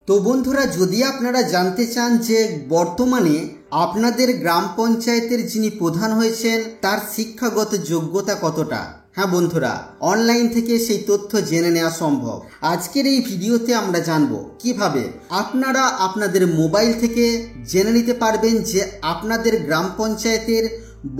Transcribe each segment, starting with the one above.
তো বন্ধুরা, যদি আপনারা জানতে চান যে বর্তমানে আপনাদের গ্রাম পঞ্চায়েতের যিনি প্রধান হয়েছেন তার শিক্ষাগত যোগ্যতা কতটা, হ্যাঁ বন্ধুরা, অনলাইন থেকে সেই তথ্য জেনে নেওয়া সম্ভব। আজকের এই ভিডিওতে আমরা জানব কিভাবে আপনারা আপনাদের মোবাইল থেকে জেনে নিতে পারবেন যে আপনাদের গ্রাম পঞ্চায়েতের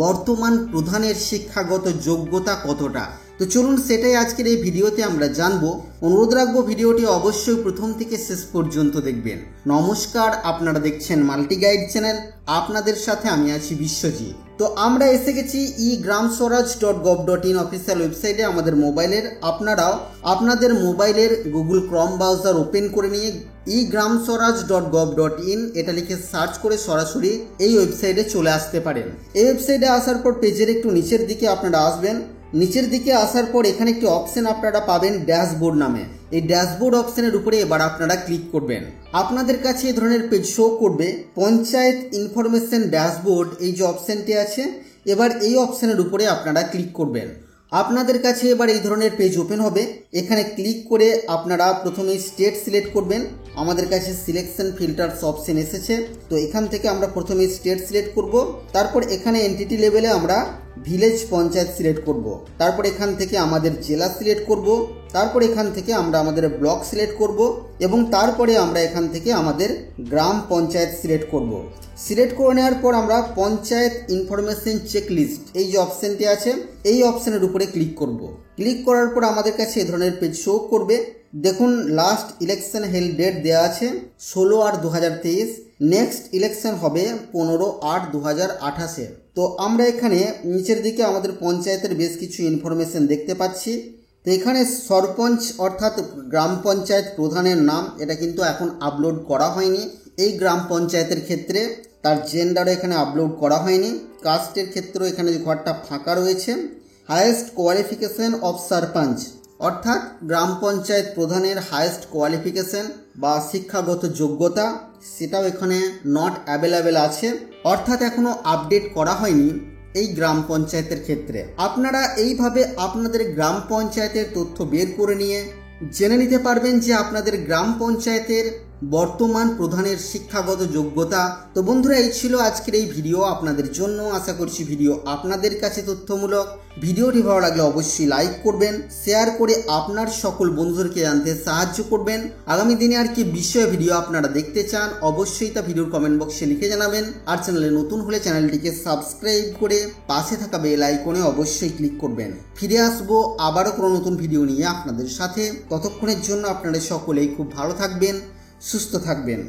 বর্তমান প্রধানের শিক্ষাগত যোগ্যতা কতটা। তো চলুন সেটাই আজকের এই ভিডিওতে আমরা জানবো। অনুরোধ রাখবো ভিডিওটি অবশ্যই প্রথম থেকে শেষ পর্যন্ত দেখবেন। নমস্কার, আপনারা দেখছেন মাল্টি গাইড চ্যানেল, আপনাদের সাথে আমি আছি বিশ্বজিৎ। তো আমরা এসে গেছি eGramSwaraj.gov.in অফিসিয়াল ওয়েবসাইটে আমাদের মোবাইলের। আপনারাও আপনাদের মোবাইলের গুগল ক্রোম ব্রাউজার ওপেন করে নিয়ে eGramSwaraj.gov.in এটা লিখে সার্চ করে সরাসরি এই ওয়েবসাইটে চলে আসতে পারেন। এই ওয়েবসাইটে আসার পর পেজের একটু নিচের দিকে আপনারা আসবেন। নিচের দিকে আসার পর এখানে একটি অপশন আপনারা পাবেন ড্যাশবোর্ড নামে। এই ড্যাশবোর্ড অপশনের উপরে এবার আপনারা ক্লিক করবেন। আপনাদের কাছে এই ধরনের পেজ শো করবে পঞ্চায়েত ইনফরমেশন ড্যাশবোর্ড, এই যে অপশনটি আছে। এবার এই অপশনের উপরে আপনারা ক্লিক করবেন। আপনাদের কাছে এবার এই ধরনের পেজ ওপেন হবে। এখানে ক্লিক করে আপনারা প্রথমে স্টেট সিলেক্ট করবেন। আমাদের কাছে সিলেকশন ফিল্টারস অপশন এসেছে, তো এখান থেকে আমরা প্রথমে স্টেট সিলেক্ট করব। তারপর এখানে এন্টিটি লেভেলে আমরা ভিলেজ পঞ্চায়েত সিলেক্ট করব। তারপর এখান থেকে আমাদের জেলা সিলেক্ট করব। তারপর এখান থেকে আমরা আমাদের ব্লক সিলেক্ট করব এবং তারপরে আমরা এখান থেকে আমাদের গ্রাম পঞ্চায়েত সিলেক্ট করব। সিলেক্ট করে নেওয়ার পর আমরা পঞ্চায়েত ইনফরমেশন চেকলিস্ট, এই যে অপশনটি আছে, এই অপশনের উপরে ক্লিক করব। ক্লিক করার পর আমাদের কাছে এই ধরনের পেজ শো করবে। দেখুন, লাস্ট ইলেকশন হেল্ড ডেট দেওয়া আছে 16/8/2023। নেক্সট ইলেকশন হবে 15/8/2028। তো আমরা এখানে নিচের দিকে আমাদের পঞ্চায়েতের বেশ কিছু ইনফরমেশন দেখতে পাচ্ছি। তো এখানে সরপঞ্চ অর্থাৎ গ্রাম পঞ্চায়েত প্রধানের নাম, এটা কিন্তু এখন আপলোড করা হয়নি এই গ্রাম পঞ্চায়েতের ক্ষেত্রে। তার জেন্ডারও এখানে আপলোড করা হয়নি। কাস্টের ক্ষেত্রেও এখানে ঘরটা ফাঁকা রয়েছে। হায়েস্ট কোয়ালিফিকেশন অফ সরপঞ্চ অর্থাৎ গ্রাম পঞ্চায়েত প্রধানের হায়েস্ট কোয়ালিফিকেশন বা শিক্ষাগত যোগ্যতা, সেটাও এখানে নট অ্যাভেলেবেল আছে, অর্থাৎ এখনও আপডেট করা হয়নি এই গ্রাম পঞ্চায়েতের ক্ষেত্রে। আপনারা এইভাবে আপনাদের গ্রাম পঞ্চায়েতের তথ্য বের করে নিয়ে জেনে নিতে পারবেন যে আপনাদের গ্রাম পঞ্চায়েতের বর্তমান প্রধানের শিক্ষাগত যোগ্যতা। তো বন্ধুরা, এই ছিল আজকের এই ভিডিও আপনাদের জন্য। আশা করছি ভিডিও আপনাদের কাছে তথ্যমূলক। ভিডিওটি ভালো লাগলে অবশ্যই লাইক করবেন, শেয়ার করে আপনার সকল বন্ধুদেরকে জানতে সাহায্য করবেন। আগামী দিনে আর কি বিষয়ে ভিডিও আপনারা দেখতে চান অবশ্যই তা ভিডিওর কমেন্ট বক্সে লিখে জানাবেন। আর চ্যানেলে নতুন হলে চ্যানেলটিকে সাবস্ক্রাইব করে পাশে থাকা বেল আইকনে অবশ্যই ক্লিক করবেন। ফিরে আসবো আবারও কোনো নতুন ভিডিও নিয়ে আপনাদের সাথে। ততক্ষণের জন্য আপনারা সকলেই খুব ভালো থাকবেন, সুস্থ থাকবেন।